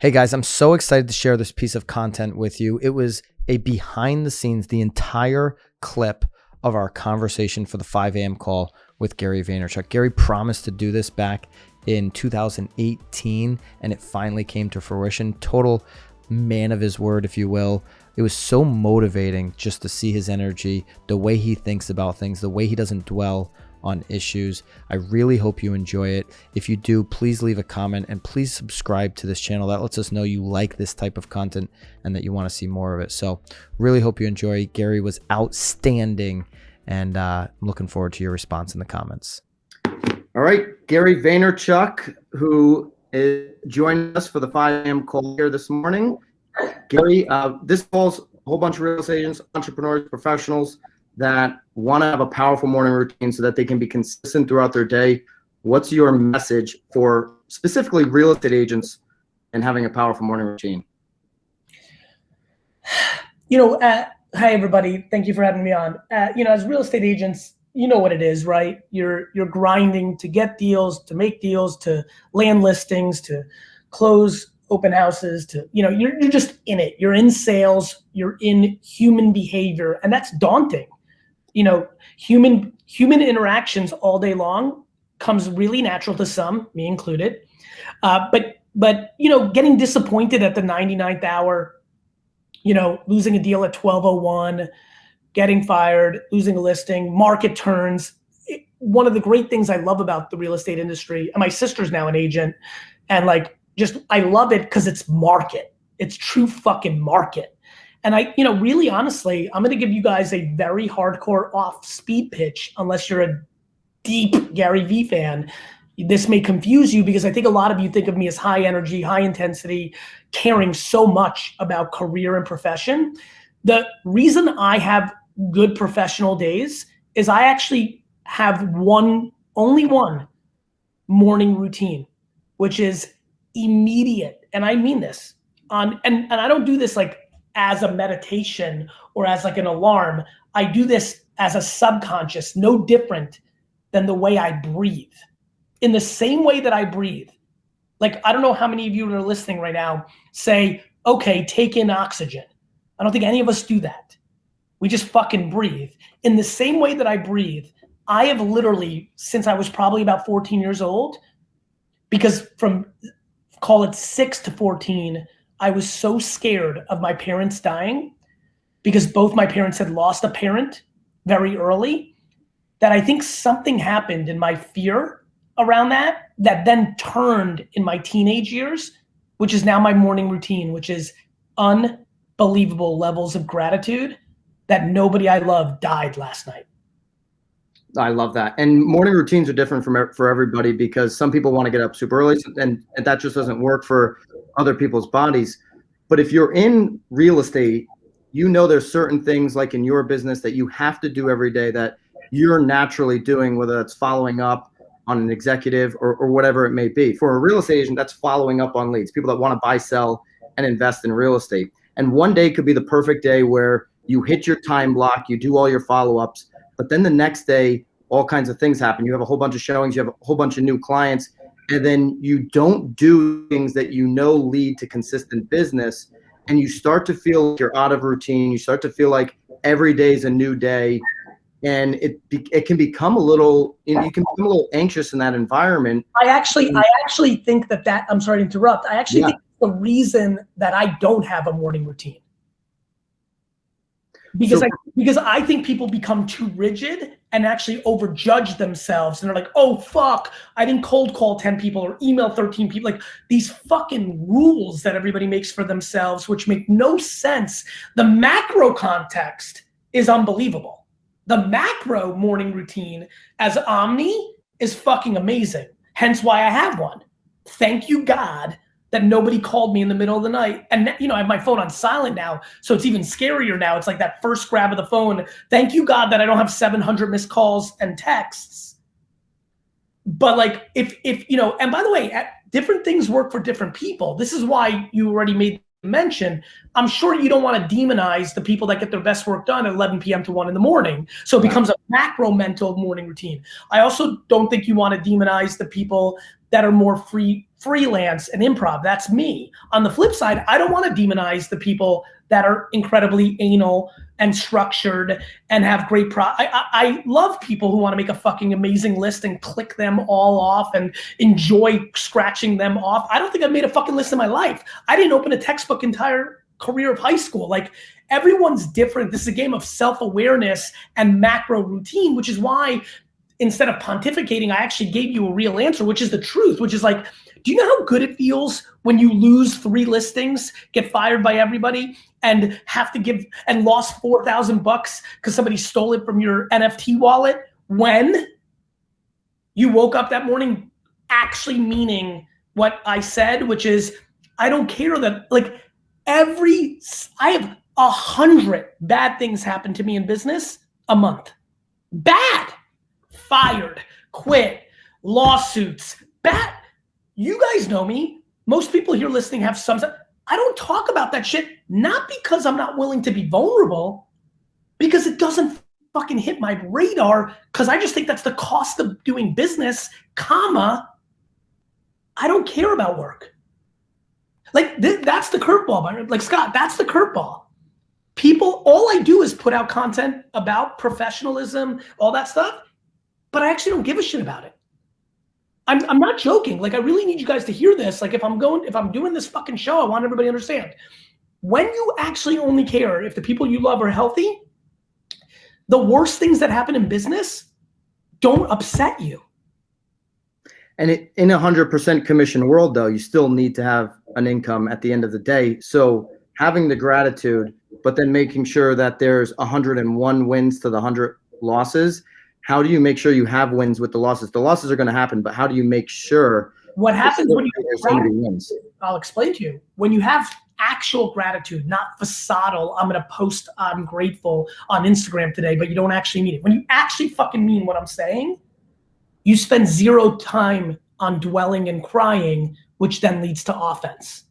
Hey guys, I'm so excited to share this piece of content with you. It was a behind the scenes, the entire clip of our conversation for the 5 a.m. call with Gary Vaynerchuck. Gary promised to do this back in 2018 and it finally came to fruition. Total man of his word, if you will. It was so motivating just to see his energy, the way he thinks about things, the way he doesn't dwell on issues. I really hope you enjoy it. If you do, please leave a comment and please subscribe to this channel. That lets us know you like this type of content and that you want to see more of it. So really hope you enjoy. Gary was outstanding and I'm looking forward to your response in the comments. All right, Gary Vaynerchuck, who is joining us for the 5 a.m. call here this morning. Gary, this calls a whole bunch of real estate agents, entrepreneurs, professionals that want to have a powerful morning routine so that they can be consistent throughout their day. What's your message for specifically real estate agents and having a powerful morning routine? Hi everybody. Thank you for having me on. As real estate agents, you know what it is, right? You're grinding to get deals, to make deals, to land listings, to close open houses, to, you're just in it. You're in sales, you're in human behavior, and that's daunting. Human interactions all day long comes really natural to some, me included. But getting disappointed at the 99th hour, losing a deal at 12:01, getting fired, losing a listing, market turns. One of the great things I love about the real estate industry, and my sister's now an agent, and I love it because it's market. It's true fucking market. And really honestly, I'm gonna give you guys a very hardcore off speed pitch unless you're a deep Gary Vee fan. This may confuse you because I think a lot of you think of me as high energy, high intensity, caring so much about career and profession. The reason I have good professional days is I actually have only one morning routine, which is immediate. And I mean this and I don't do this as a meditation or as an alarm. I do this as a subconscious, no different than the way I breathe. In the same way that I breathe. I don't know how many of you that are listening right now say, okay, take in oxygen. I don't think any of us do that. We just fucking breathe. In the same way that I breathe, I have literally, since I was probably about 14 years old, because from, call it 6 to 14, I was so scared of my parents dying because both my parents had lost a parent very early that I think something happened in my fear around that then turned in my teenage years, which is now my morning routine, which is unbelievable levels of gratitude that nobody I love died last night. I love that. And morning routines are different for everybody because some people want to get up super early and that just doesn't work for other people's bodies. But if you're in real estate, there's certain things like in your business that you have to do every day that you're naturally doing, whether that's following up on an executive or whatever it may be. For a real estate agent, that's following up on leads, people that want to buy, sell, and invest in real estate. And one day could be the perfect day where you hit your time block, you do all your follow-ups, but then the next day, all kinds of things happen. You have a whole bunch of showings, you have a whole bunch of new clients, and then you don't do things that lead to consistent business, and you start to feel like you're out of routine. You start to feel like every day is a new day, and it can become a little, you can become a little anxious in that environment. I actually think that I'm sorry to interrupt. I actually think the reason that I don't have a morning routine. Because I think people become too rigid and actually overjudge themselves. And they're like, oh, fuck, I didn't cold call 10 people or email 13 people. These fucking rules that everybody makes for themselves, which make no sense. The macro context is unbelievable. The macro morning routine as Omni is fucking amazing. Hence why I have one. Thank you, God, that nobody called me in the middle of the night. And I have my phone on silent now, so it's even scarier now. It's like that first grab of the phone. Thank you, God, that I don't have 700 missed calls and texts. But if and by the way, different things work for different people. This is why you already made the mention. I'm sure you don't want to demonize the people that get their best work done at 11 p.m. to 1 in the morning. So it becomes a macro mental morning routine. I also don't think you want to demonize the people that are more free freelance and improv. That's me. On the flip side, I don't want to demonize the people that are incredibly anal and structured and have great I love people who want to make a fucking amazing list and click them all off and enjoy scratching them off. I don't think I've made a fucking list in my life. I didn't open a textbook entire career of high school. Like, everyone's different. This is a game of self-awareness and macro routine, which is why instead of pontificating, I actually gave you a real answer, which is the truth, which is like, do you know how good it feels when you lose 3 listings, get fired by everybody, and have to give and lost $4,000 because somebody stole it from your NFT wallet, when you woke up that morning actually meaning what I said, which is, I don't care that, like, I have 100 bad things happen to me in business a month. Bad. Fired, quit, lawsuits, bad. You guys know me. Most people here listening have some. I don't talk about that shit, not because I'm not willing to be vulnerable, because it doesn't fucking hit my radar, because I just think that's the cost of doing business, comma, I don't care about work. Like, that's the curveball, Byron. Like, Scott, that's the curveball. People, all I do is put out content about professionalism, all that stuff, but I actually don't give a shit about it. I'm not joking. Like, I really need you guys to hear this. Like, if I'm doing this fucking show, I want everybody to understand. When you actually only care if the people you love are healthy, the worst things that happen in business don't upset you. And in 100% commission world, though, you still need to have an income at the end of the day. So having the gratitude, but then making sure that there's 101 wins to the 100 losses. How do you make sure you have wins with the losses? The losses are going to happen, but how do you make sure? What happens when you wins? I'll explain to you. When you have actual gratitude, not facadal, I'm going to post I'm grateful on Instagram today, but you don't actually mean it. When you actually fucking mean what I'm saying, you spend 0 time on dwelling and crying, which then leads to offense.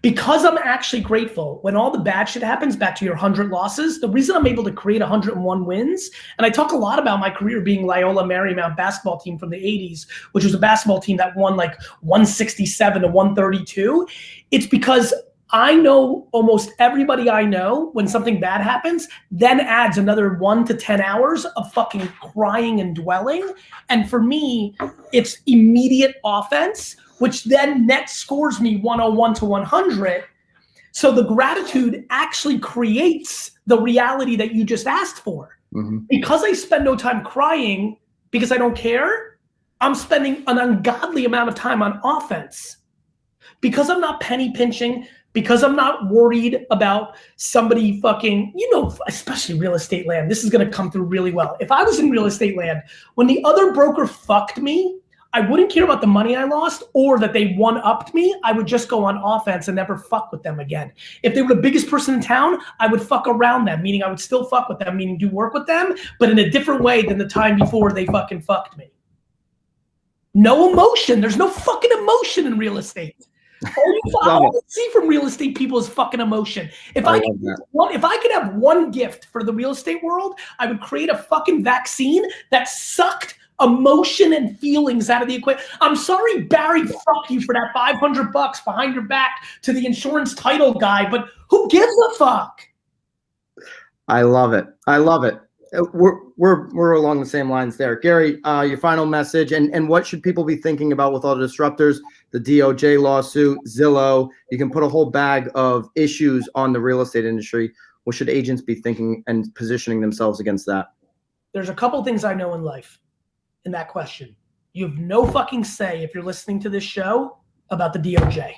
Because I'm actually grateful, when all the bad shit happens, back to your 100 losses, the reason I'm able to create 101 wins, and I talk a lot about my career being Loyola Marymount basketball team from the 80s, which was a basketball team that won like 167 to 132. It's because I know almost everybody I know, when something bad happens, then adds another 1 to 10 hours of fucking crying and dwelling. And for me, it's immediate offense, which then net scores me 101 to 100. So the gratitude actually creates the reality that you just asked for. Mm-hmm. Because I spend no time crying because I don't care, I'm spending an ungodly amount of time on offense. Because I'm not penny pinching, because I'm not worried about somebody fucking, especially real estate land, this is gonna come through really well. If I was in real estate land, when the other broker fucked me, I wouldn't care about the money I lost or that they one-upped me. I would just go on offense and never fuck with them again. If they were the biggest person in town, I would fuck around them, meaning I would still fuck with them, meaning do work with them, but in a different way than the time before they fucking fucked me. No emotion. There's no fucking emotion in real estate. All I see from real estate people is fucking emotion. If I could have one gift for the real estate world, I would create a fucking vaccine that sucked emotion and feelings out of the equation. I'm sorry, Barry, fuck you for that $500 behind your back to the insurance title guy, but who gives a fuck? I love it. I love it. We're along the same lines there. Gary, your final message, and what should people be thinking about with all the disruptors, the DOJ lawsuit, Zillow? You can put a whole bag of issues on the real estate industry. What should agents be thinking and positioning themselves against that? There's a couple things I know in life in that question. You have no fucking say, if you're listening to this show, about the DOJ.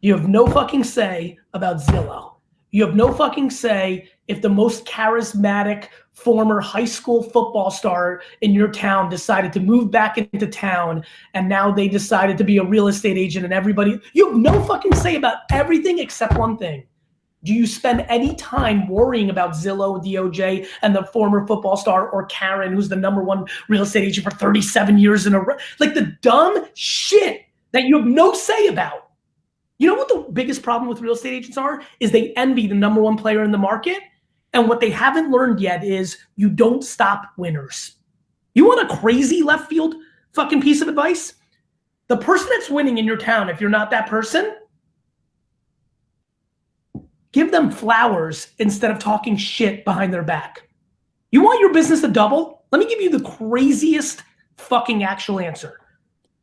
You have no fucking say about Zillow. You have no fucking say if the most charismatic former high school football star in your town decided to move back into town and now they decided to be a real estate agent and everybody, you have no fucking say about everything except one thing. Do you spend any time worrying about Zillow, DOJ, and the former football star, or Karen, who's the #1 real estate agent for 37 years in a row? Like, the dumb shit that you have no say about. You know what the biggest problem with real estate agents are? Is they envy the #1 player in the market. And what they haven't learned yet is you don't stop winners. You want a crazy left field fucking piece of advice? The person that's winning in your town, if you're not that person, give them flowers instead of talking shit behind their back. You want your business to double? Let me give you the craziest fucking actual answer.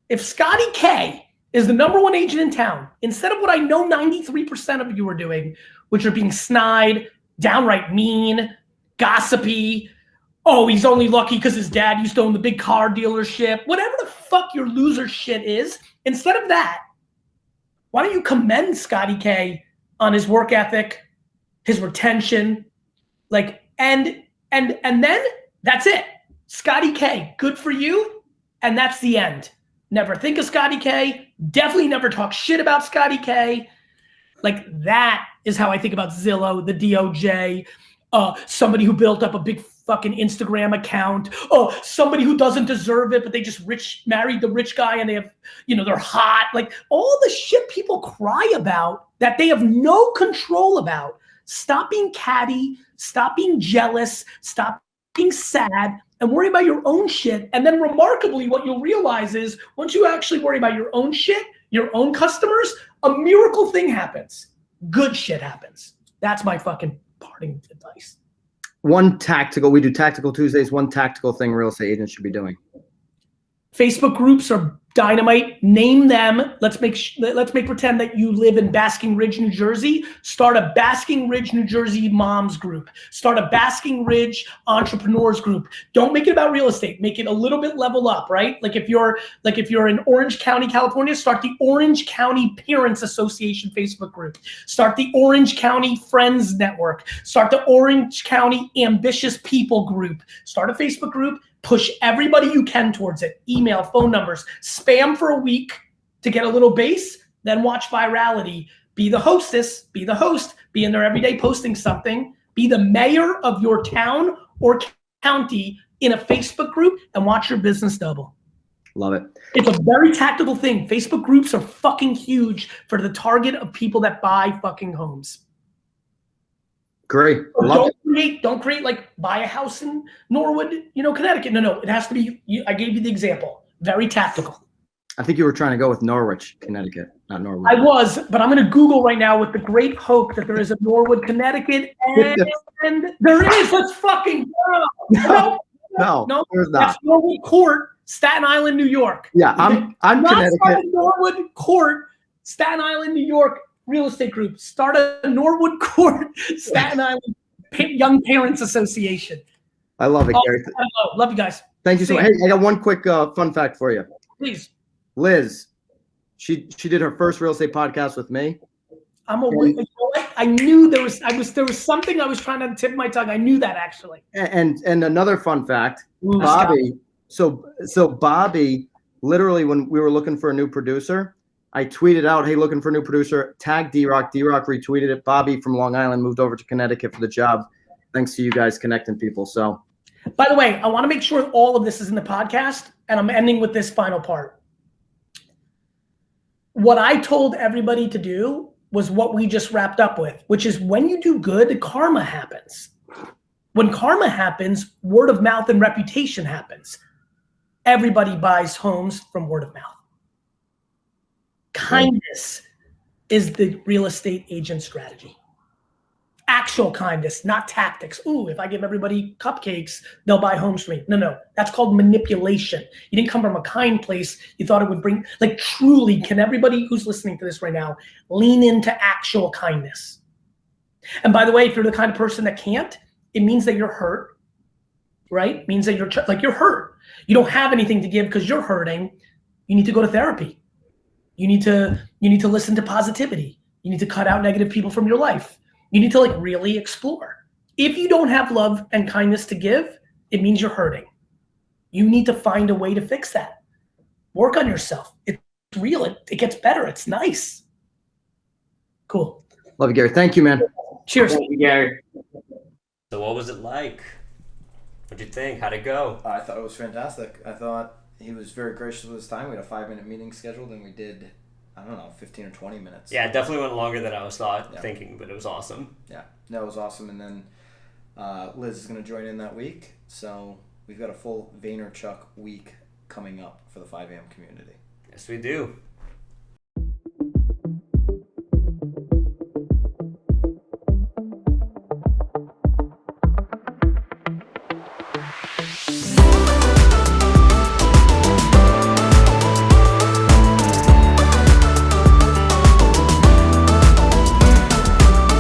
If Scotty K is the #1 agent in town, instead of what I know 93% of you are doing, which are being snide, downright mean, gossipy, oh, he's only lucky because his dad used to own the big car dealership, whatever the fuck your loser shit is, instead of that, why don't you commend Scotty K on his work ethic, his retention, like, and then that's it. Scotty K, good for you, and that's the end. Never think of Scotty K, definitely never talk shit about Scotty K. Like, that is how I think about Zillow, the DOJ, somebody who built up a big fucking Instagram account, somebody who doesn't deserve it, but they just married the rich guy and they have, they're hot. Like, all the shit people cry about that they have no control about. Stop being catty, stop being jealous, stop being sad, and worry about your own shit. And then remarkably, what you'll realize is once you actually worry about your own shit, your own customers, a miracle thing happens. Good shit happens. That's my fucking parting advice. We do tactical Tuesdays. One tactical thing real estate agents should be doing. Facebook groups are dynamite. Name them. Let's make pretend that you live in Basking Ridge, New Jersey. Start a Basking Ridge, New Jersey moms group. Start a Basking Ridge entrepreneurs group. Don't make it about real estate. Make it a little bit level up, right? Like if you're in Orange County, California, start the Orange County Parents Association Facebook group. Start the Orange County Friends Network. Start the Orange County Ambitious People group. Start a Facebook group. Push everybody you can towards it. Email, phone numbers, spam for a week to get a little base, then watch virality. Be the hostess, be the host, be in there every day posting something. Be the mayor of your town or county in a Facebook group and watch your business double. Love it. It's a very tactical thing. Facebook groups are fucking huge for the target of people that buy fucking homes. Great. Don't create like buy a house in Norwood, Connecticut. No, it has to be, I gave you the example. Very tactical. I think you were trying to go with Norwich, Connecticut, not Norwood. I was, but I'm going to Google right now with the great hope that there is a Norwood, Connecticut, and there is. Let's fucking go. No, there's not. That's Norwood Court, Staten Island, New York. Yeah, I'm not Connecticut. Norwood Court, Staten Island, New York. Real estate group. Start a Norwood Court, Staten Island Young Parents Association. I love it, Gary. Love you guys. Thank you so much. Hey, I got one quick fun fact for you. Please. Liz, she did her first real estate podcast with me. I knew there was something I was trying to tip my tongue. I knew that actually. And another fun fact, Bobby. So Bobby, literally when we were looking for a new producer, I tweeted out, hey, looking for a new producer, tag D-Rock. D-Rock retweeted it. Bobby from Long Island moved over to Connecticut for the job. Thanks to you guys connecting people. So, by the way, I want to make sure all of this is in the podcast, and I'm ending with this final part. What I told everybody to do was what we just wrapped up with, which is when you do good, karma happens. When karma happens, word of mouth and reputation happens. Everybody buys homes from word of mouth. Kindness is the real estate agent strategy. Actual kindness, not tactics. Ooh, if I give everybody cupcakes, they'll buy homes from me. No. That's called manipulation. You didn't come from a kind place. You thought it would bring, like, truly, can everybody who's listening to this right now lean into actual kindness? And by the way, if you're the kind of person that can't, it means that you're hurt, right? It means that you're hurt. You don't have anything to give because you're hurting. You need to go to therapy. You need to listen to positivity. You need to cut out negative people from your life. You need to really explore. If you don't have love and kindness to give, it means you're hurting. You need to find a way to fix that. Work on yourself. It's real. It gets better. It's nice. Cool. Love you, Gary. Thank you, man. Cheers. Thank you, Gary. So what was it like? What'd you think? How'd it go? I thought it was fantastic. I thought he was very gracious with his time. We had a 5-minute meeting scheduled, and we did, 15 or 20 minutes. Yeah, it definitely went longer than I was thinking, but it was awesome. Yeah, that was awesome. And then Liz is going to join in that week. So we've got a full Vaynerchuk week coming up for the 5 a.m. community. Yes, we do.